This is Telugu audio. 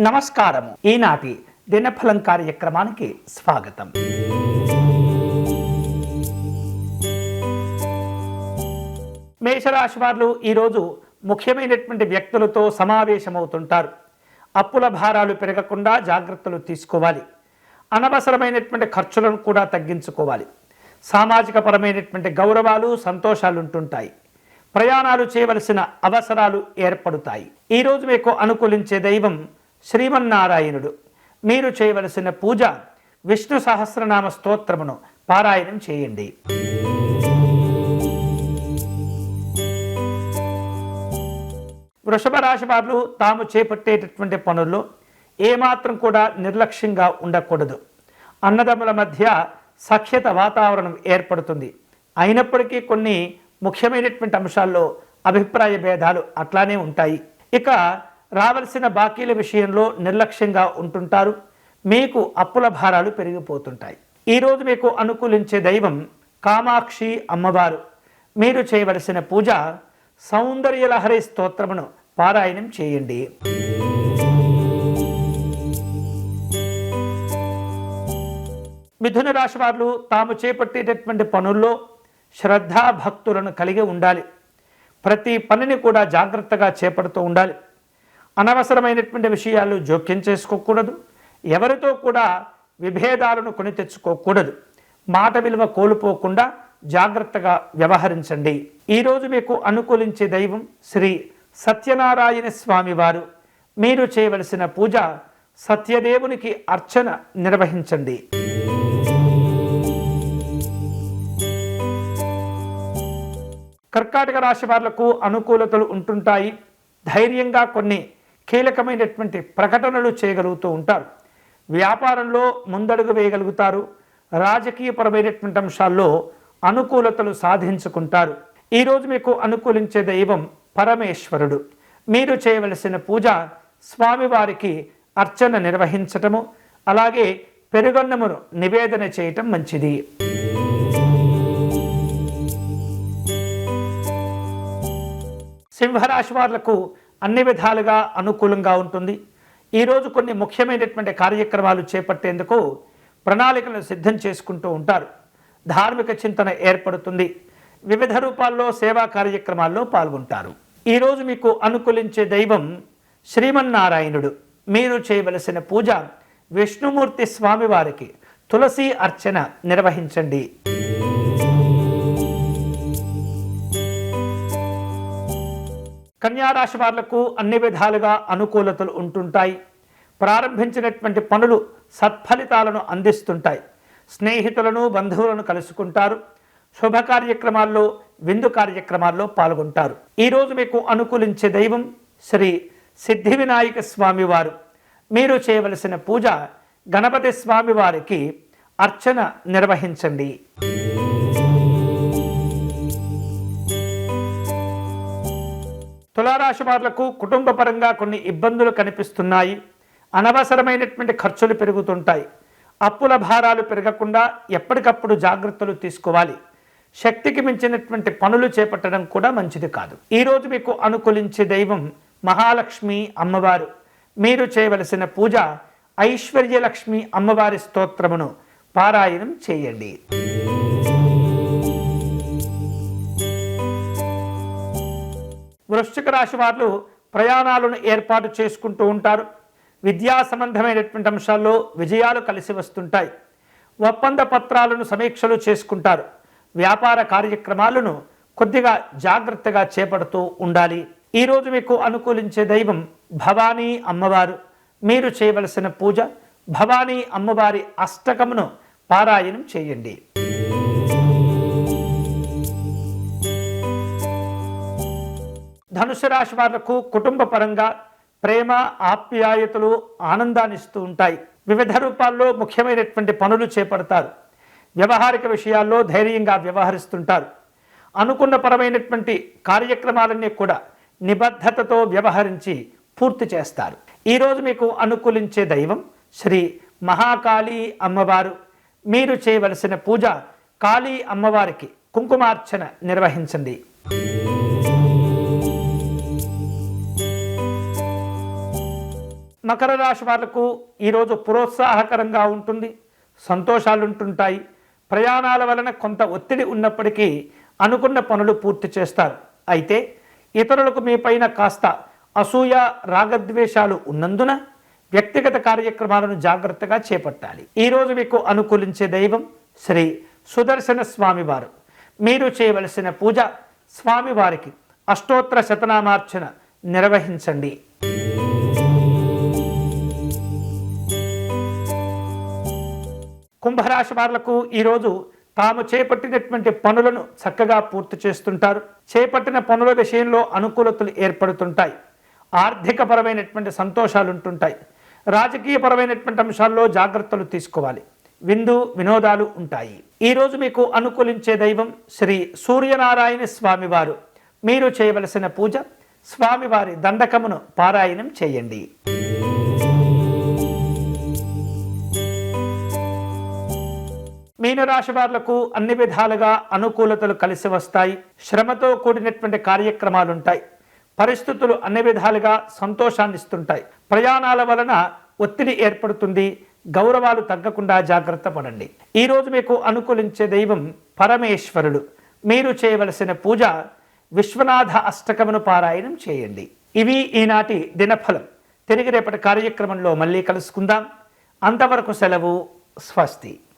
నమస్కారము. ఈనాటి దినఫలం కార్యక్రమానికి స్వాగతం. మేషరాశి వారు ఈరోజు ముఖ్యమైనటువంటి వ్యక్తులతో సమావేశమవుతుంటారు. అప్పుల భారాలు పెరగకుండా జాగ్రత్తలు తీసుకోవాలి. అనవసరమైనటువంటి ఖర్చులను కూడా తగ్గించుకోవాలి. సామాజిక పరమైనటువంటి గౌరవాలు సంతోషాలు ఉంటుంటాయి. ప్రయాణాలు చేయవలసిన అవసరాలు ఏర్పడతాయి. ఈరోజు మీకు అనుకూలించే దైవం శ్రీమన్నారాయణుడు. మీరు చేయవలసిన పూజ విష్ణు సహస్రనామ స్తోత్రమును పారాయణం చేయండి. వృషభ రాశి వారు తాము చేపట్టేటటువంటి పనుల్లో ఏమాత్రం కూడా నిర్లక్ష్యంగా ఉండకూడదు. అన్నదమ్ముల మధ్య సఖ్యత వాతావరణం ఏర్పడుతుంది. అయినప్పటికీ కొన్ని ముఖ్యమైనటువంటి అంశాల్లో అభిప్రాయ భేదాలు అట్లానే ఉంటాయి. ఇక రావలసిన బాకీల విషయంలో నిర్లక్ష్యంగా ఉంటుంటారు. మీకు అప్పుల భారాలు పెరిగిపోతుంటాయి. ఈరోజు మీకు అనుకూలించే దైవం కామాక్షి అమ్మవారు. మీరు చేయవలసిన పూజ సౌందర్యలహరి స్తోత్రమును పారాయణం చేయండి. మిథున రాశి వారు తాము చేపట్టేటటువంటి పనుల్లో శ్రద్ధా భక్తులను కలిగి ఉండాలి. ప్రతి పనిని కూడా జాగ్రత్తగా చేపడుతూ ఉండాలి. అనవసరమైనటువంటి విషయాలు జోక్యం చేసుకోకూడదు. ఎవరితో కూడా విభేదాలను కొని తెచ్చుకోకూడదు. మాట విలువ కోల్పోకుండా జాగ్రత్తగా వ్యవహరించండి. ఈరోజు మీకు అనుకూలించే దైవం శ్రీ సత్యనారాయణ స్వామి వారు. మీరు చేయవలసిన పూజ సత్యదేవునికి అర్చన నిర్వహించండి. కర్కాటక రాశి వాళ్లకు అనుకూలతలు ఉంటుంటాయి. ధైర్యంగా కొన్ని కీలకమైనటువంటి ప్రకటనలు చేయగలుగుతూ ఉంటారు. వ్యాపారంలో ముందడుగు వేయగలుగుతారు. రాజకీయపరమైనటువంటి అంశాల్లో అనుకూలతలు సాధించుకుంటారు. ఈరోజు మీకు అనుకూలించే దైవం పరమేశ్వరుడు. మీరు చేయవలసిన పూజ స్వామివారికి అర్చన నిర్వహించటము, అలాగే పెరుగన్నమును నివేదన చేయటం మంచిది. సింహరాశి వాళ్లకు అన్ని విధాలుగా అనుకూలంగా ఉంటుంది. ఈరోజు కొన్ని ముఖ్యమైనటువంటి కార్యక్రమాలు చేపట్టేందుకు ప్రణాళికలను సిద్ధం చేసుకుంటూ ఉంటారు. ధార్మిక చింతన ఏర్పడుతుంది. వివిధ రూపాల్లో సేవా కార్యక్రమాల్లో పాల్గొంటారు. ఈరోజు మీకు అనుకూలించే దైవం శ్రీమన్నారాయణుడు. మీరు చేయవలసిన పూజ విష్ణుమూర్తి స్వామివారికి తులసి అర్చన నిర్వహించండి. కన్యారాశి వాళ్లకు అన్ని విధాలుగా అనుకూలతలు ఉంటుంటాయి. ప్రారంభించినటువంటి పనులు సత్ఫలితాలను అందిస్తుంటాయి. స్నేహితులను బంధువులను కలుసుకుంటారు. శుభ కార్యక్రమాల్లో విందు కార్యక్రమాల్లో పాల్గొంటారు. ఈరోజు మీకు అనుకూలించే దైవం శ్రీ సిద్ధి వినాయక స్వామి వారు. మీరు చేయవలసిన పూజ గణపతి స్వామి వారికి అర్చన నిర్వహించండి. తులారాశి వాళ్లకు కుటుంబ పరంగా కొన్ని ఇబ్బందులు కనిపిస్తున్నాయి. అనవసరమైనటువంటి ఖర్చులు పెరుగుతుంటాయి. అప్పుల భారాలు పెరగకుండా ఎప్పటికప్పుడు జాగ్రత్తలు తీసుకోవాలి. శక్తికి మించినటువంటి పనులు చేపట్టడం కూడా మంచిది కాదు. ఈరోజు మీకు అనుకూలించే దైవం మహాలక్ష్మి అమ్మవారు. మీరు చేయవలసిన పూజ ఐశ్వర్యలక్ష్మి అమ్మవారి స్తోత్రమును పారాయణం చేయండి. వృశ్చిక రాశి వారు ప్రయాణాలను ఏర్పాటు చేసుకుంటూ ఉంటారు. విద్యా సంబంధమైనటువంటి అంశాల్లో విజయాలు కలిసి వస్తుంటాయి. ఒప్పంద పత్రాలను సమీక్షలు చేసుకుంటారు. వ్యాపార కార్యక్రమాలను కొద్దిగా జాగ్రత్తగా చేపడుతూ ఉండాలి. ఈరోజు మీకు అనుకూలించే దైవం భవానీ అమ్మవారు. మీరు చేయవలసిన పూజ భవానీ అమ్మవారి అష్టకమును పారాయణం చేయండి. ధనుసు రాశి వాళ్లకు కుటుంబ పరంగా ప్రేమ ఆప్యాయతలు ఆనందాన్ని ఇస్తూ ఉంటాయి. వివిధ రూపాల్లో ముఖ్యమైనటువంటి పనులు చేపడతారు. వ్యవహారిక విషయాల్లో ధైర్యంగా వ్యవహరిస్తుంటారు. అనుకున్న పరమైనటువంటి కార్యక్రమాలన్నీ కూడా నిబద్ధతతో వ్యవహరించి పూర్తి చేస్తారు. ఈరోజు మీకు అనుకూలించే దైవం శ్రీ మహాకాళీ అమ్మవారు. మీరు చేయవలసిన పూజ కాళీ అమ్మవారికి కుంకుమార్చన నిర్వహించండి. మకర రాశి వాళ్లకు ఈరోజు ప్రోత్సాహకరంగా ఉంటుంది, సంతోషాలు ఉంటుంటాయి. ప్రయాణాల వలన కొంత ఒత్తిడి ఉన్నప్పటికీ అనుకున్న పనులు పూర్తి చేస్తారు. అయితే ఇతరులకు మీ పైన కాస్త అసూయ, రాగద్వేషాలు ఉన్నందున వ్యక్తిగత కార్యక్రమాలను జాగ్రత్తగా చేపట్టాలి. ఈరోజు మీకు అనుకూలించే దైవం శ్రీ సుదర్శన స్వామివారు. మీరు చేయవలసిన పూజ స్వామివారికి అష్టోత్తర శతనామార్చన నిర్వహించండి. కుంభరాశి వాళ్లకు ఈరోజు తాము చేపట్టినటువంటి పనులను చక్కగా పూర్తి చేస్తుంటారు. చేపట్టిన పనుల విషయంలో అనుకూలతలు ఏర్పడుతుంటాయి. ఆర్థికపరమైనటువంటి సంతోషాలు ఉంటుంటాయి. రాజకీయపరమైనటువంటి అంశాల్లో జాగ్రత్తలు తీసుకోవాలి. విందు వినోదాలు ఉంటాయి. ఈరోజు మీకు అనుకూలించే దైవం శ్రీ సూర్యనారాయణ స్వామివారు. మీరు చేయవలసిన పూజ స్వామివారి దండకమును పారాయణం చేయండి. మీనరాశి వాళ్లకు అన్ని విధాలుగా అనుకూలతలు కలిసి వస్తాయి. శ్రమతో కూడినటువంటి కార్యక్రమాలు ఉంటాయి. పరిస్థితులు అన్ని విధాలుగా సంతోషాన్ని ఇస్తుంటాయి. ప్రయాణాల వలన ఒత్తిడి ఏర్పడుతుంది. గౌరవాలు తగ్గకుండా జాగ్రత్త పడండి. ఈరోజు మీకు అనుకూలించే దైవం పరమేశ్వరుడు. మీరు చేయవలసిన పూజ విశ్వనాథ అష్టకమును పారాయణం చేయండి. ఇవి ఈనాటి దినఫలం. తిరిగి రేపటి కార్యక్రమంలో మళ్ళీ కలుసుకుందాం. అంతవరకు సెలవు. స్వస్తి.